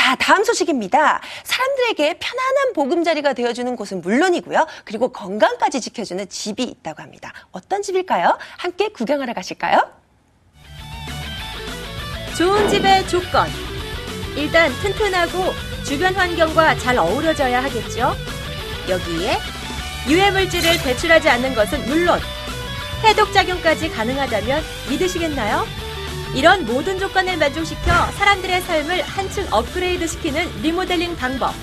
자, 다음 소식입니다. 사람들에게 편안한 보금자리가 되어주는 곳은 물론이고요. 그리고 건강까지 지켜주는 집이 있다고 합니다. 어떤 집일까요? 함께 구경하러 가실까요? 좋은 집의 조건. 일단 튼튼하고 주변 환경과 잘 어우러져야 하겠죠. 여기에 유해물질을 배출하지 않는 것은 물론 해독작용까지 가능하다면 믿으시겠나요? 이런 모든 조건을 만족시켜 사람들의 삶을 한층 업그레이드시키는 리모델링 방법.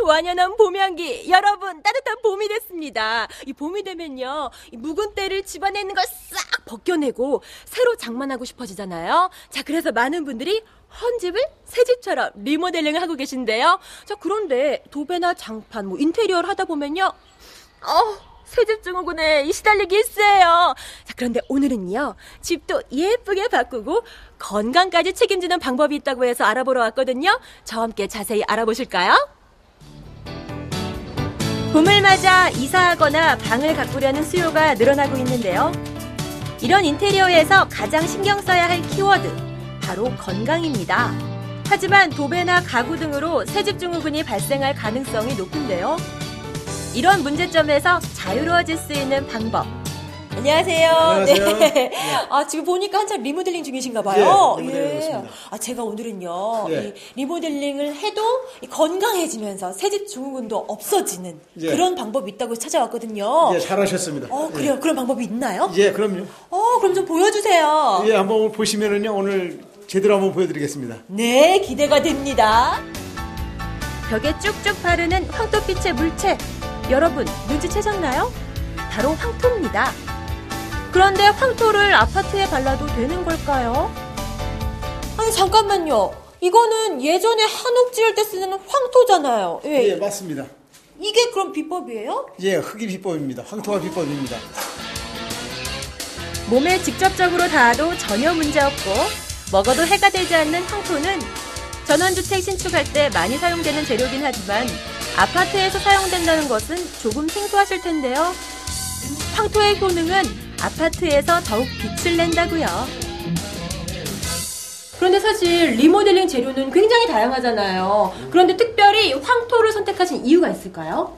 완연한 봄 향기. 여러분, 따뜻한 봄이 됐습니다. 이 봄이 되면요, 이 묵은 때를 집안에 있는 걸 싹 벗겨내고 새로 장만하고 싶어지잖아요. 자, 그래서 많은 분들이 헌집을 새 집처럼 리모델링을 하고 계신데요. 자, 그런데 도배나 장판, 인테리어를 하다 보면요, 새집 증후군에 시달리기 일쑤예요. 자, 그런데 오늘은요, 집도 예쁘게 바꾸고 건강까지 책임지는 방법이 있다고 해서 알아보러 왔거든요. 저와 함께 자세히 알아보실까요? 봄을 맞아 이사하거나 방을 가꾸려는 수요가 늘어나고 있는데요. 이런 인테리어에서 가장 신경 써야 할 키워드, 바로 건강입니다. 하지만 도배나 가구 등으로 새집 증후군이 발생할 가능성이 높은데요. 이런 문제점에서 자유로워질 수 있는 방법. 안녕하세요. 안녕하세요. 네. 지금 보니까 한참 리모델링 중이신가 봐요. 네, 리모델링 있습니다. 제가 오늘은요, 네. 이 리모델링을 해도 건강해지면서 새집 증후군도 없어지는 네. 그런 방법이 있다고 잘왔거든요. 예, 잘하셨습니다. 그래요? 예. 그런 방법이 있나요? 예, 그럼요. 그럼 좀 보여주세요. 예, 한번 보시면은요, 오늘 제대로 한번 보여드리겠습니다. 네, 기대가 됩니다. 벽에 쭉쭉 바르는 황토빛의 물체. 여러분, 눈치채셨나요? 바로 황토입니다. 그런데 황토를 아파트에 발라도 되는 걸까요? 아니, 잠깐만요. 이거는 예전에 한옥 지을 때 쓰는 황토잖아요. 예, 예, 맞습니다. 이게 그럼 비법이에요? 예, 흙이 비법입니다. 황토가 비법입니다. 몸에 직접적으로 닿아도 전혀 문제없고 먹어도 해가 되지 않는 황토는 전원주택 신축할 때 많이 사용되는 재료긴 하지만 아파트에서 사용된다는 것은 조금 생소하실 텐데요. 황토의 효능은 아파트에서 더욱 빛을 낸다고요. 그런데 사실 리모델링 재료는 굉장히 다양하잖아요. 그런데 특별히 황토를 선택하신 이유가 있을까요?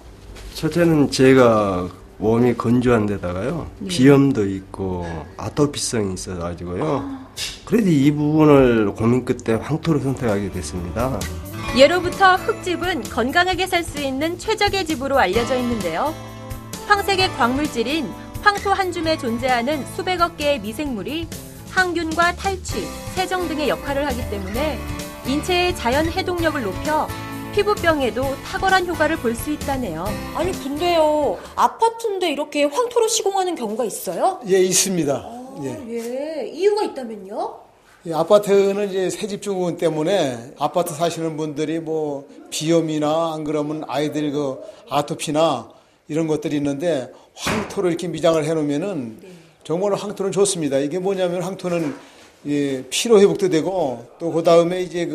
첫째는 제가 몸이 건조한 데다가요, 비염도 있고 아토피성이 있어가지고요. 그래도 이 부분을 고민 끝에 황토를 선택하게 됐습니다. 예로부터 흙집은 건강하게 살 수 있는 최적의 집으로 알려져 있는데요. 황색의 광물질인 황토 한 줌에 존재하는 수백억 개의 미생물이 항균과 탈취, 세정 등의 역할을 하기 때문에 인체의 자연 해독력을 높여 피부병에도 탁월한 효과를 볼 수 있다네요. 아니, 근데요, 아파트인데 이렇게 황토로 시공하는 경우가 있어요? 예, 있습니다. 예. 이유가 있다면요? 예, 아파트는 이제 새집 증후군 때문에 아파트 사시는 분들이 비염이나 안 그러면 아이들 아토피나 이런 것들이 있는데 황토로 이렇게 미장을 해놓으면은 정말 황토는 좋습니다. 이게 뭐냐면 황토는 피로 회복도 되고 또 그 다음에 이제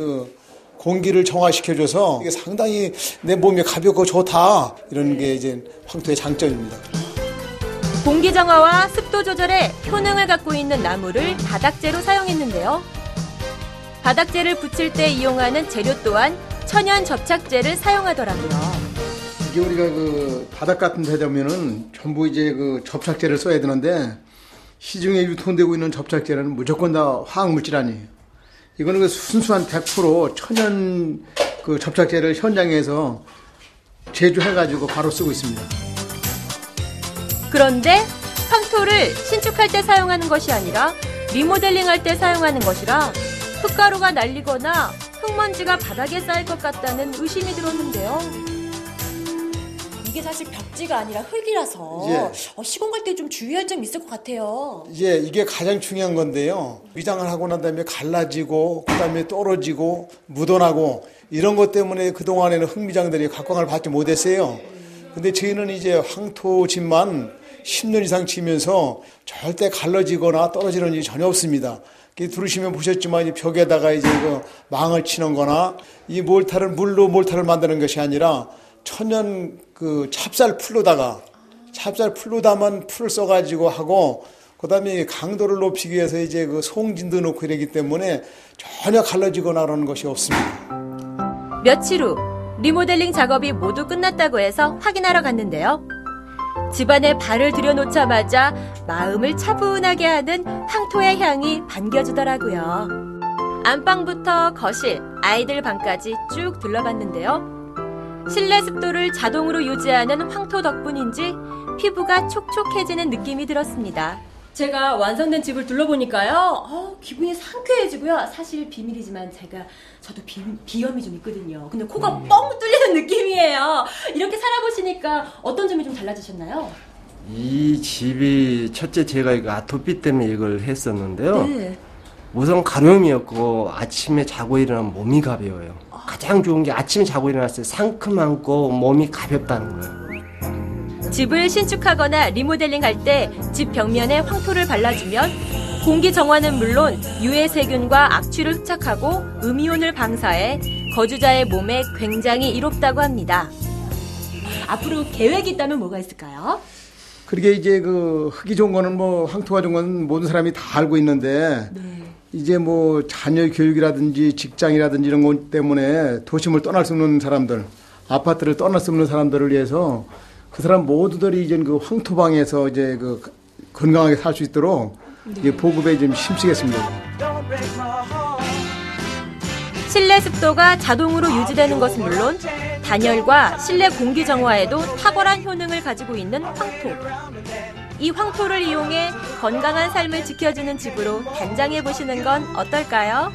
공기를 정화시켜줘서 이게 상당히 내 몸에 가볍고 좋다, 이런 게 이제 황토의 장점입니다. 공기 정화와 습도 조절에 효능을 갖고 있는 나무를 바닥재로 사용했는데요. 바닥재를 붙일 때 이용하는 재료 또한 천연 접착제를 사용하더라고요. 이게 우리가 바닥 같은 데 되면은 전부 이제 접착제를 써야 되는데, 시중에 유통되고 있는 접착제는 무조건 다 화학물질 아니에요. 이거는 순수한 100% 천연 접착제를 현장에서 제조해가지고 바로 쓰고 있습니다. 그런데 황토를 신축할 때 사용하는 것이 아니라 리모델링 할 때 사용하는 것이라 흙가루가 날리거나 흙먼지가 바닥에 쌓일 것 같다는 의심이 들었는데요. 이게 사실 벽지가 아니라 흙이라서 시공할 때 좀 주의할 점이 있을 것 같아요. 예, 이게 가장 중요한 건데요. 위장을 하고 난 다음에 갈라지고 그다음에 떨어지고 묻어나고 이런 것 때문에 그동안에는 흙미장들이 각광을 받지 못했어요. 근데 저희는 이제 황토집만 10년 이상 치면서 절대 갈라지거나 떨어지는 일이 전혀 없습니다. 들으시면 보셨지만 이 벽에다가 이제 망을 치는 거나 이 물로 몰타를 만드는 것이 아니라 천연 찹쌀 풀로다만 풀을 써가지고 하고 그다음에 강도를 높이기 위해서 이제 그 송진도 넣고 이러기 때문에 전혀 갈라지거나 그러는 것이 없습니다. 며칠 후 리모델링 작업이 모두 끝났다고 해서 확인하러 갔는데요. 집안에 발을 들여놓자마자 마음을 차분하게 하는 황토의 향이 반겨주더라고요. 안방부터 거실, 아이들 방까지 쭉 둘러봤는데요. 실내 습도를 자동으로 유지하는 황토 덕분인지 피부가 촉촉해지는 느낌이 들었습니다. 제가 완성된 집을 둘러보니까요, 기분이 상쾌해지고요. 사실 비밀이지만 저도 비염이 좀 있거든요. 근데 코가 뻥 뚫리는 느낌이에요. 이렇게 살아보시니까 어떤 점이 좀 달라지셨나요? 이 집이 첫째 제가 이거 아토피 때문에 이걸 했었는데요. 네. 우선 가려움이었고 아침에 자고 일어나면 몸이 가벼워요. 가장 좋은 게 아침에 자고 일어났을 때 상큼하고 몸이 가볍다는 거예요. 집을 신축하거나 리모델링할 때 집 벽면에 황토를 발라주면 공기 정화는 물론 유해 세균과 악취를 흡착하고 음이온을 방사해 거주자의 몸에 굉장히 이롭다고 합니다. 앞으로 계획이 있다면 뭐가 있을까요? 그렇게 이제 그 흙이 좋은 거는 뭐 황토가 좋은 건 모든 사람이 다 알고 있는데 이제 뭐 자녀 교육이라든지 직장이라든지 이런 것 때문에 도심을 떠날 수 없는 사람들, 아파트를 떠날 수 없는 사람들을 위해서 그 사람 모두들이 이제 그 황토방에서 이제 그 건강하게 살 수 있도록 이제 보급에 좀 힘쓰겠습니다. 실내 습도가 자동으로 유지되는 것은 물론 단열과 실내 공기 정화에도 탁월한 효능을 가지고 있는 황토. 이 황토를 이용해 건강한 삶을 지켜주는 집으로 단장해보시는 건 어떨까요?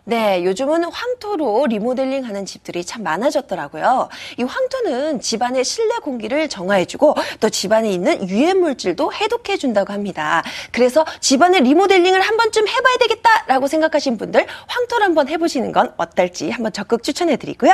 네, 요즘은 황토로 리모델링 하는 집들이 참 많아졌더라고요. 이 황토는 집안의 실내 공기를 정화해주고 또 집안에 있는 유해 물질도 해독해준다고 합니다. 그래서 집안의 리모델링을 한 번쯤 해봐야 되겠다라고 생각하신 분들 황토를 한번 해보시는 건 어떨지 한번 적극 추천해드리고요.